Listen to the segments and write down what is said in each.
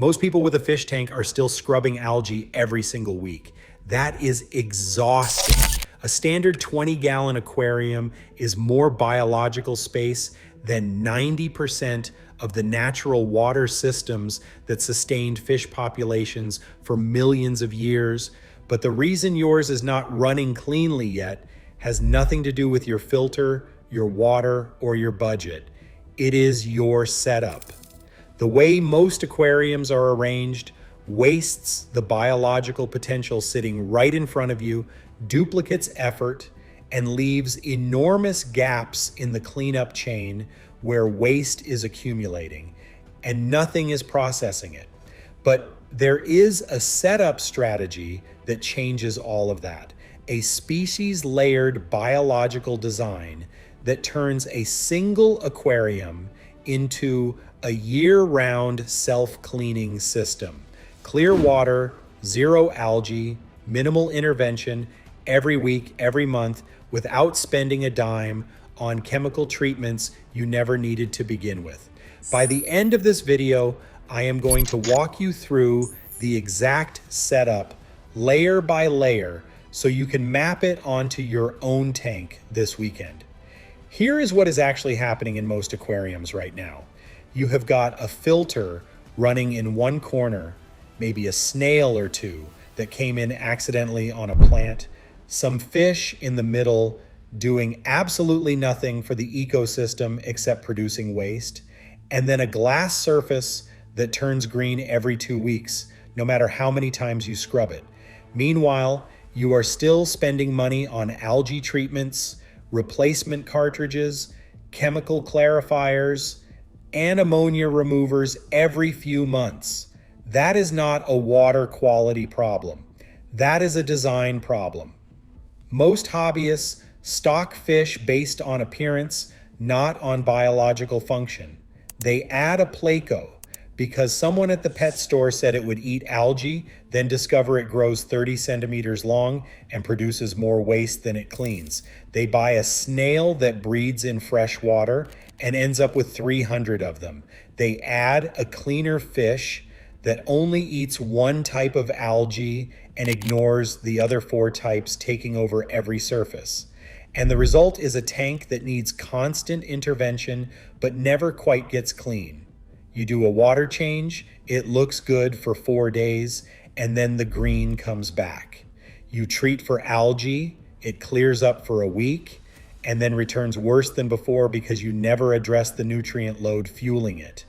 Most people with a fish tank are still scrubbing algae every single week. That is exhausting. A standard 20-gallon aquarium is more biological space than 90% of the natural water systems that sustained fish populations for millions of years. But the reason yours is not running cleanly yet has nothing to do with your filter, your water, or your budget. It is your setup. The way most aquariums are arranged wastes the biological potential sitting right in front of you, duplicates effort, and leaves enormous gaps in the cleanup chain where waste is accumulating and nothing is processing it. But there is a setup strategy that changes all of that. A species layered biological design that turns a single aquarium into a year-round self-cleaning system. Clear water, zero algae, minimal intervention every week, every month, without spending a dime on chemical treatments you never needed to begin with. By the end of this video, I am going to walk you through the exact setup, layer by layer, so you can map it onto your own tank this weekend. Here is what is actually happening in most aquariums right now. You have got a filter running in one corner, maybe a snail or two that came in accidentally on a plant, some fish in the middle doing absolutely nothing for the ecosystem except producing waste, and then a glass surface that turns green every 2 weeks, no matter how many times you scrub it. Meanwhile, you are still spending money on algae treatments, replacement cartridges, chemical clarifiers, and ammonia removers every few months. That is not a water quality problem. That is a design problem. Most hobbyists stock fish based on appearance, not on biological function. They add a placo because someone at the pet store said it would eat algae, then discover it grows 30 centimeters long and produces more waste than it cleans. They buy a snail that breeds in fresh water and ends up with 300 of them. They add a cleaner fish that only eats one type of algae and ignores the other 4 types, taking over every surface. And the result is a tank that needs constant intervention but never quite gets clean. You do a water change, it looks good for 4 days, and then the green comes back. You treat for algae, it clears up for a week, and then returns worse than before because you never address the nutrient load fueling it.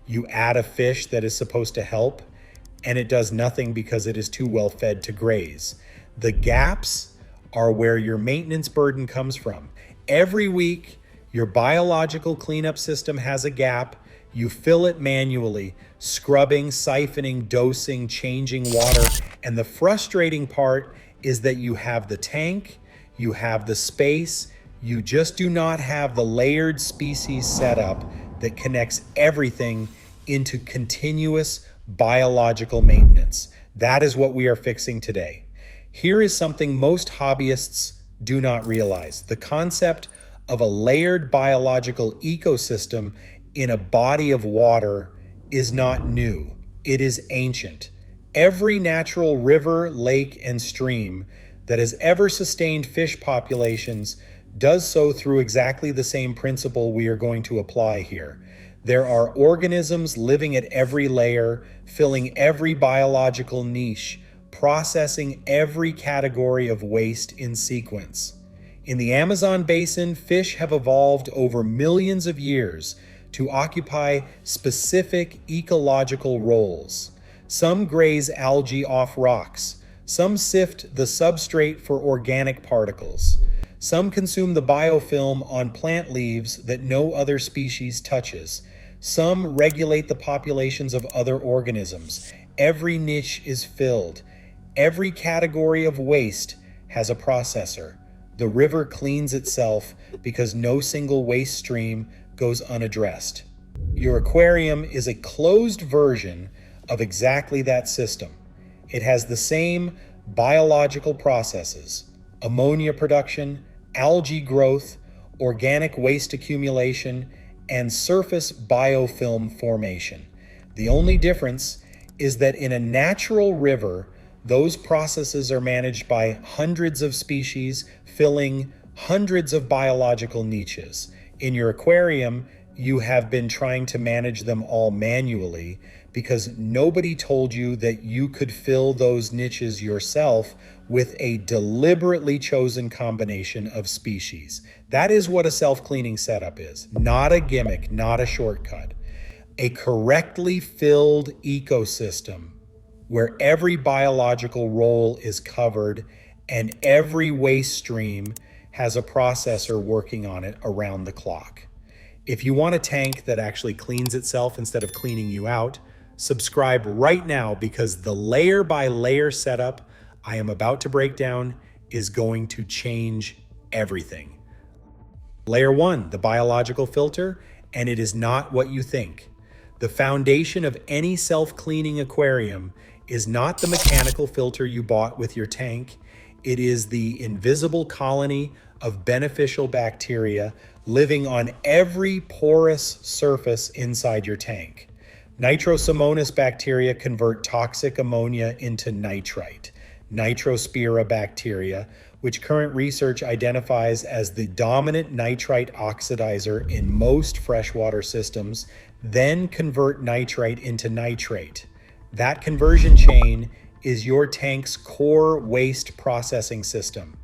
You add a fish that is supposed to help, and it does nothing because it is too well fed to graze. The gaps are where your maintenance burden comes from. Every week, your biological cleanup system has a gap. You fill it manually, scrubbing, siphoning, dosing, changing water. And the frustrating part is that you have the tank, you have the space, you just do not have the layered species setup that connects everything into continuous biological maintenance. That is what we are fixing today. Here is something most hobbyists do not realize. The concept of a layered biological ecosystem in a body of water is not new. It is ancient. Every natural river, lake, and stream that has ever sustained fish populations does so through exactly the same principle we are going to apply here. There are organisms living at every layer, filling every biological niche, processing every category of waste in sequence. In the Amazon basin, fish have evolved over millions of years to occupy specific ecological roles. Some graze algae off rocks. Some sift the substrate for organic particles. Some consume the biofilm on plant leaves that no other species touches. Some regulate the populations of other organisms. Every niche is filled. Every category of waste has a processor. The river cleans itself because no single waste stream goes unaddressed. Your aquarium is a closed version of exactly that system. It has the same biological processes: ammonia production, algae growth, organic waste accumulation, and surface biofilm formation. The only difference is that in a natural river, those processes are managed by hundreds of species, filling hundreds of biological niches. In your aquarium, you have been trying to manage them all manually because nobody told you that you could fill those niches yourself with a deliberately chosen combination of species. That is what a self-cleaning setup is, not a gimmick, not a shortcut. A correctly filled ecosystem where every biological role is covered and every waste stream has a processor working on it around the clock. If you want a tank that actually cleans itself instead of cleaning you out, subscribe right now because the layer by layer setup I am about to break down is going to change everything. Layer 1, the biological filter, and it is not what you think. The foundation of any self-cleaning aquarium is not the mechanical filter you bought with your tank. It is the invisible colony of beneficial bacteria living on every porous surface inside your tank. Nitrosomonas bacteria convert toxic ammonia into nitrite. Nitrospira bacteria, which current research identifies as the dominant nitrite oxidizer in most freshwater systems, then convert nitrite into nitrate. That conversion chain is your tank's core waste processing system,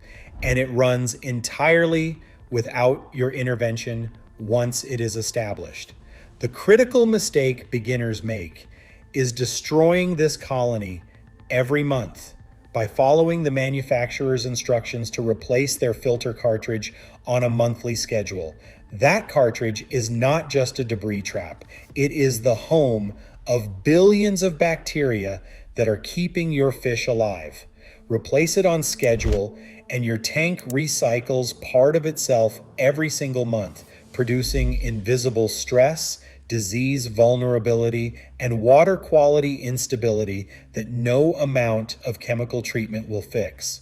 and it runs entirely without your intervention once it is established. The critical mistake beginners make is destroying this colony every month by following the manufacturer's instructions to replace their filter cartridge on a monthly schedule. That cartridge is not just a debris trap. It is the home of billions of bacteria that are keeping your fish alive. Replace it on schedule, and your tank recycles part of itself every single month, producing invisible stress, disease vulnerability, and water quality instability that no amount of chemical treatment will fix.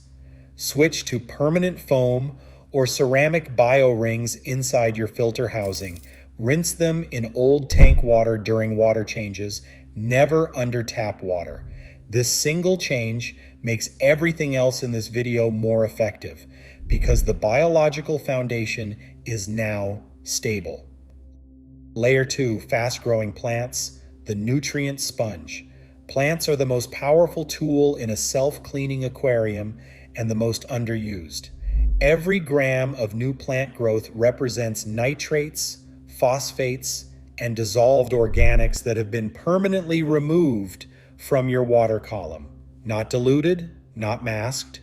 Switch to permanent foam or ceramic biorings inside your filter housing. Rinse them in old tank water during water changes, never under tap water. This single change makes everything else in this video more effective because the biological foundation is now stable. Layer 2, fast-growing plants, the nutrient sponge. Plants are the most powerful tool in a self-cleaning aquarium and the most underused. Every gram of new plant growth represents nitrates, phosphates, and dissolved organics that have been permanently removed from your water column. Not diluted, not masked,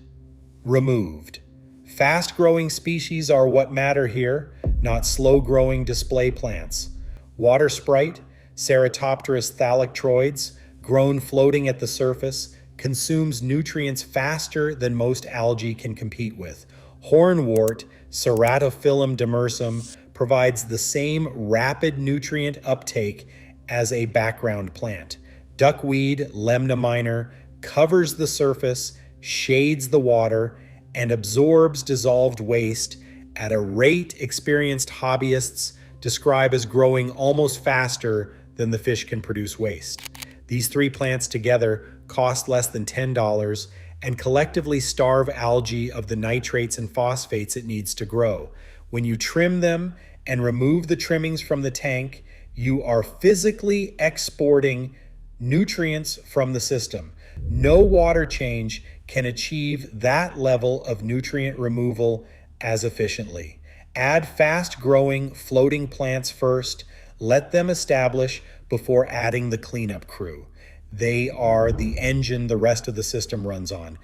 removed. Fast-growing species are what matter here, not slow-growing display plants. Water sprite, Ceratopterus thalictroides, grown floating at the surface, consumes nutrients faster than most algae can compete with. Hornwort, Ceratophyllum demersum, provides the same rapid nutrient uptake as a background plant. Duckweed, Lemna minor, covers the surface, shades the water, and absorbs dissolved waste at a rate experienced hobbyists describe as growing almost faster than the fish can produce waste. These three plants together cost less than $10 and collectively starve algae of the nitrates and phosphates it needs to grow. When you trim them and remove the trimmings from the tank, you are physically exporting nutrients from the system. No water change can achieve that level of nutrient removal as efficiently. Add fast-growing floating plants first. Let them establish before adding the cleanup crew. They are the engine the rest of the system runs on.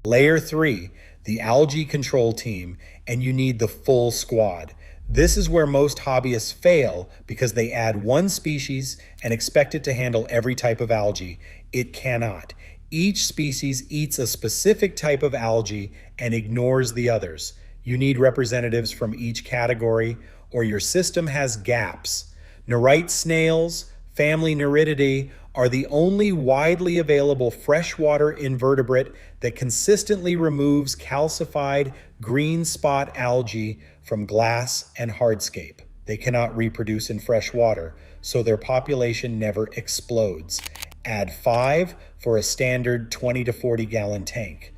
Layer 3, the algae control team, and you need the full squad. This is where most hobbyists fail because they add one species and expect it to handle every type of algae. It cannot. Each species eats a specific type of algae and ignores the others. You need representatives from each category or your system has gaps. Nerite snails, family Nerididae, are the only widely available freshwater invertebrate that consistently removes calcified green spot algae from glass and hardscape. They cannot reproduce in fresh water, so their population never explodes. Add 5 for a standard 20 to 40 gallon tank.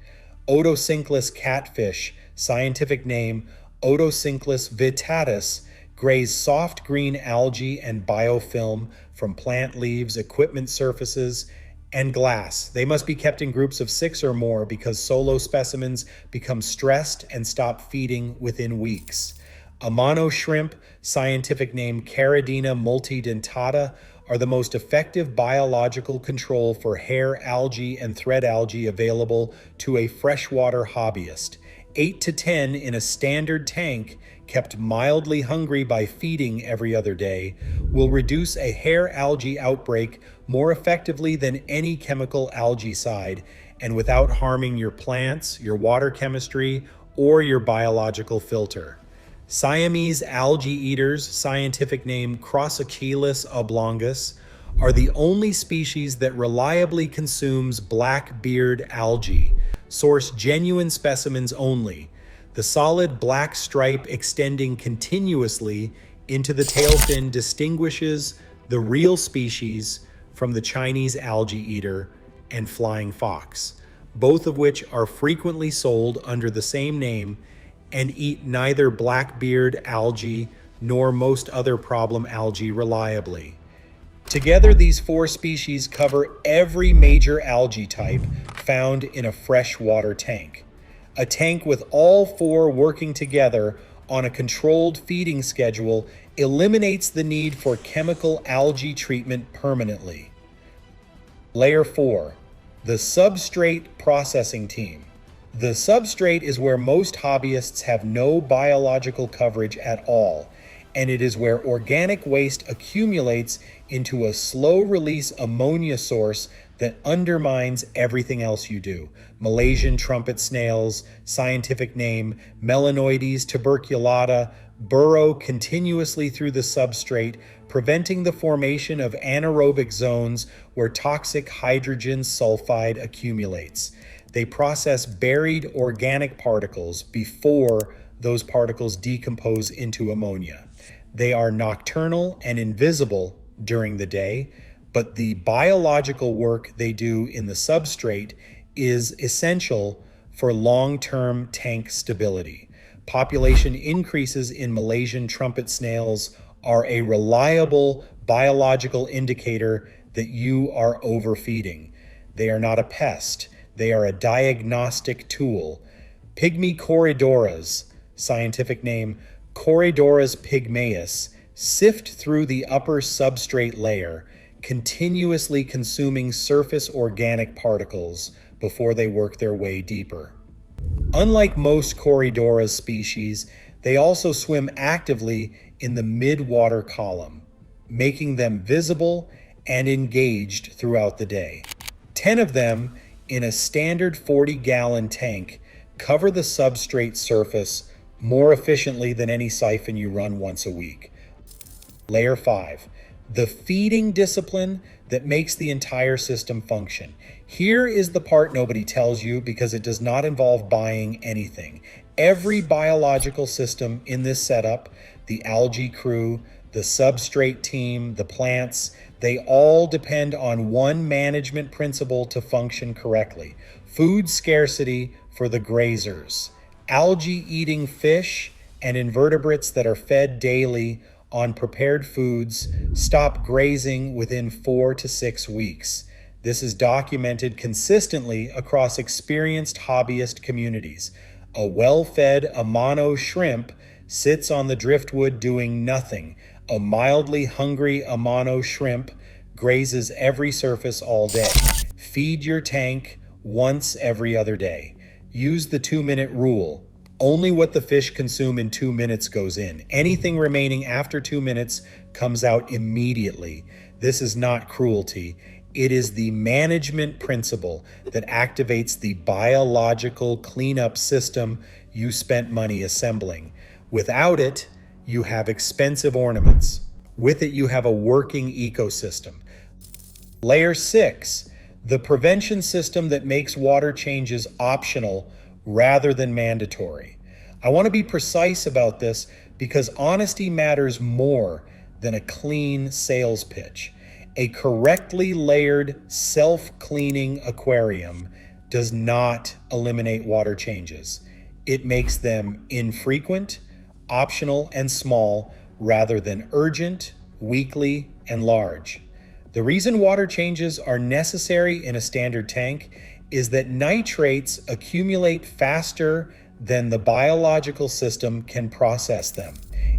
Otocinclus catfish, scientific name Otocinclus vittatus, graze soft green algae and biofilm from plant leaves, equipment surfaces, and glass. They must be kept in groups of 6 or more because solo specimens become stressed and stop feeding within weeks. Amano shrimp, scientific name Caridina multidentata, are the most effective biological control for hair algae and thread algae available to a freshwater hobbyist. 8 to 10 in a standard tank, kept mildly hungry by feeding every other day, will reduce a hair algae outbreak more effectively than any chemical algaecide and without harming your plants, your water chemistry, or your biological filter. Siamese algae eaters, scientific name Crossachilus oblongus, are the only species that reliably consumes black beard algae. Source genuine specimens only. The solid black stripe extending continuously into the tail fin distinguishes the real species from the Chinese algae eater and flying fox, both of which are frequently sold under the same name and eat neither blackbeard algae nor most other problem algae reliably. Together, these 4 species cover every major algae type found in a freshwater tank. A tank with all 4 working together on a controlled feeding schedule eliminates the need for chemical algae treatment permanently. Layer 4, the substrate processing team. The substrate is where most hobbyists have no biological coverage at all, and it is where organic waste accumulates into a slow-release ammonia source that undermines everything else you do. Malaysian trumpet snails, scientific name Melanoides tuberculata, burrow continuously through the substrate, preventing the formation of anaerobic zones where toxic hydrogen sulfide accumulates. They process buried organic particles before those particles decompose into ammonia. They are nocturnal and invisible during the day, but the biological work they do in the substrate is essential for long-term tank stability. Population increases in Malaysian trumpet snails are a reliable biological indicator that you are overfeeding. They are not a pest. They are a diagnostic tool. Pygmy corridoras, scientific name Corridoras pygmaeus, sift through the upper substrate layer, continuously consuming surface organic particles before they work their way deeper. Unlike most Corridoras species, they also swim actively in the mid-water column, making them visible and engaged throughout the day. 10 of them in a standard 40-gallon tank cover the substrate surface more efficiently than any siphon you run once a week. Layer 5, the feeding discipline that makes the entire system function. Here is the part nobody tells you because it does not involve buying anything. Every biological system in this setup, the algae crew, the substrate team, the plants, they all depend on one management principle to function correctly. Food scarcity for the grazers. Algae-eating fish and invertebrates that are fed daily on prepared foods stop grazing within 4 to 6 weeks. This is documented consistently across experienced hobbyist communities. A well-fed Amano shrimp sits on the driftwood doing nothing. A mildly hungry Amano shrimp grazes every surface all day. Feed your tank once every other day. Use the 2-minute rule. Only what the fish consume in 2 minutes goes in. Anything remaining after 2 minutes comes out immediately. This is not cruelty. It is the management principle that activates the biological cleanup system you spent money assembling. Without it, you have expensive ornaments. With it, you have a working ecosystem. Layer 6, the prevention system that makes water changes optional rather than mandatory. I want to be precise about this because honesty matters more than a clean sales pitch. A correctly layered, self-cleaning aquarium does not eliminate water changes. It makes them infrequent, optional, and small rather than urgent, weekly, and large. The reason water changes are necessary in a standard tank is that nitrates accumulate faster than the biological system can process them.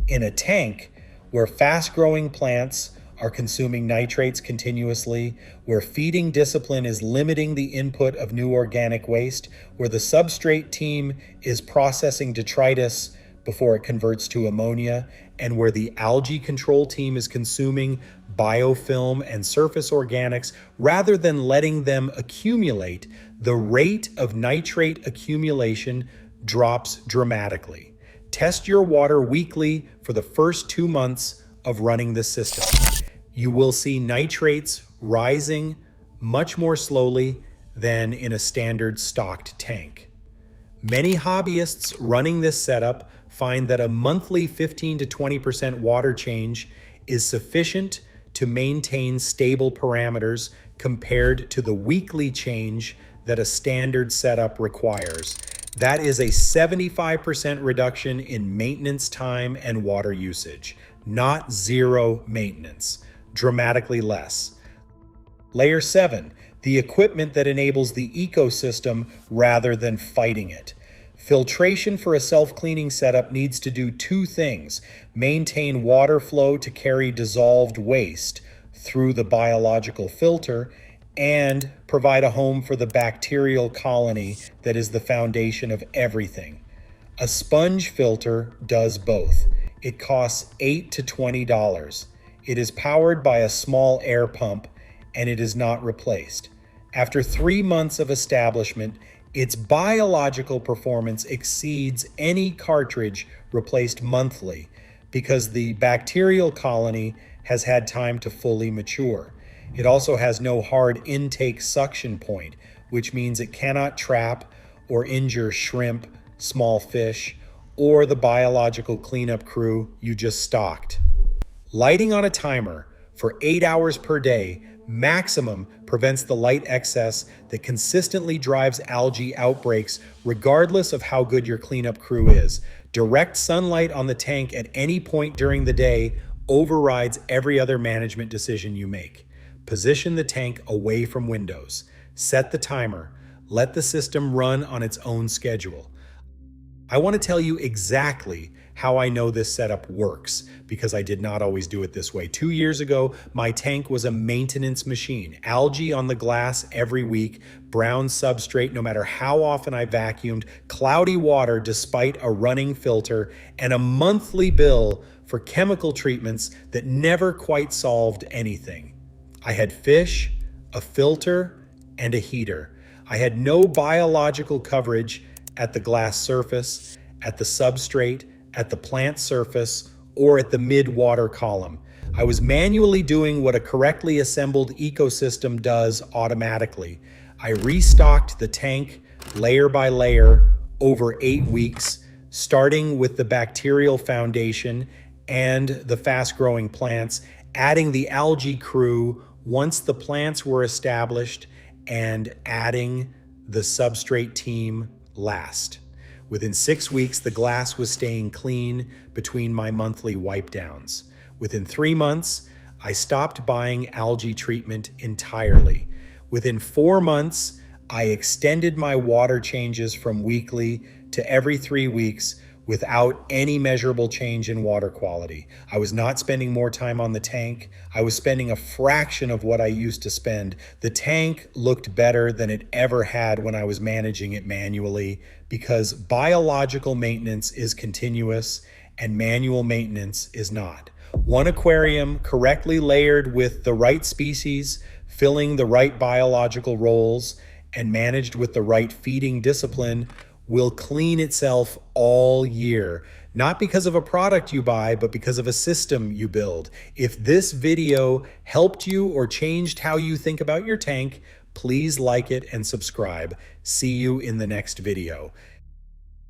In a tank where fast-growing plants are consuming nitrates continuously, where feeding discipline is limiting the input of new organic waste, where the substrate team is processing detritus before it converts to ammonia, and where the algae control team is consuming biofilm and surface organics rather than letting them accumulate, the rate of nitrate accumulation drops dramatically. Test your water weekly for the first 2 months of running this system. You will see nitrates rising much more slowly than in a standard stocked tank. Many hobbyists running this setup find that a monthly 15 to 20% water change is sufficient to maintain stable parameters compared to the weekly change that a standard setup requires. That is a 75% reduction in maintenance time and water usage, not zero maintenance, dramatically less. Layer 7, the equipment that enables the ecosystem rather than fighting it. Filtration for a self-cleaning setup needs to do 2 things: maintain water flow to carry dissolved waste through the biological filter, and provide a home for the bacterial colony that is the foundation of everything. A sponge filter does both. It costs $8 to $20. It is powered by a small air pump, and it is not replaced. After 3 months of establishment, its biological performance exceeds any cartridge replaced monthly because the bacterial colony has had time to fully mature. It also has no hard intake suction point, which means it cannot trap or injure shrimp, small fish, or the biological cleanup crew you just stocked. Lighting on a timer for 8 hours per day maximum prevents the light excess that consistently drives algae outbreaks regardless of how good your cleanup crew is. Direct sunlight on the tank at any point during the day overrides every other management decision you make. Position the tank away from windows. Set the timer. Let the system run on its own schedule. I want to tell you exactly how I know this setup works, because I did not always do it this way. 2 years ago, my tank was a maintenance machine. Algae on the glass every week, brown substrate no matter how often I vacuumed, cloudy water despite a running filter, and a monthly bill for chemical treatments that never quite solved anything. I had fish, a filter, and a heater. I had no biological coverage at the glass surface, at the substrate, at the plant surface, or at the mid-water column. I was manually doing what a correctly assembled ecosystem does automatically. I restocked the tank layer by layer over 8 weeks, starting with the bacterial foundation and the fast-growing plants, adding the algae crew once the plants were established, and adding the substrate team last. Within 6 weeks, the glass was staying clean between my monthly wipe downs. Within 3 months, I stopped buying algae treatment entirely. Within 4 months, I extended my water changes from weekly to every 3 weeks without any measurable change in water quality. I was not spending more time on the tank. I was spending a fraction of what I used to spend. The tank looked better than it ever had when I was managing it manually, because biological maintenance is continuous and manual maintenance is not. One aquarium correctly layered with the right species, filling the right biological roles, and managed with the right feeding discipline will clean itself all year, not because of a product you buy, but because of a system you build. If this video helped you or changed how you think about your tank, please like it and subscribe. See you in the next video.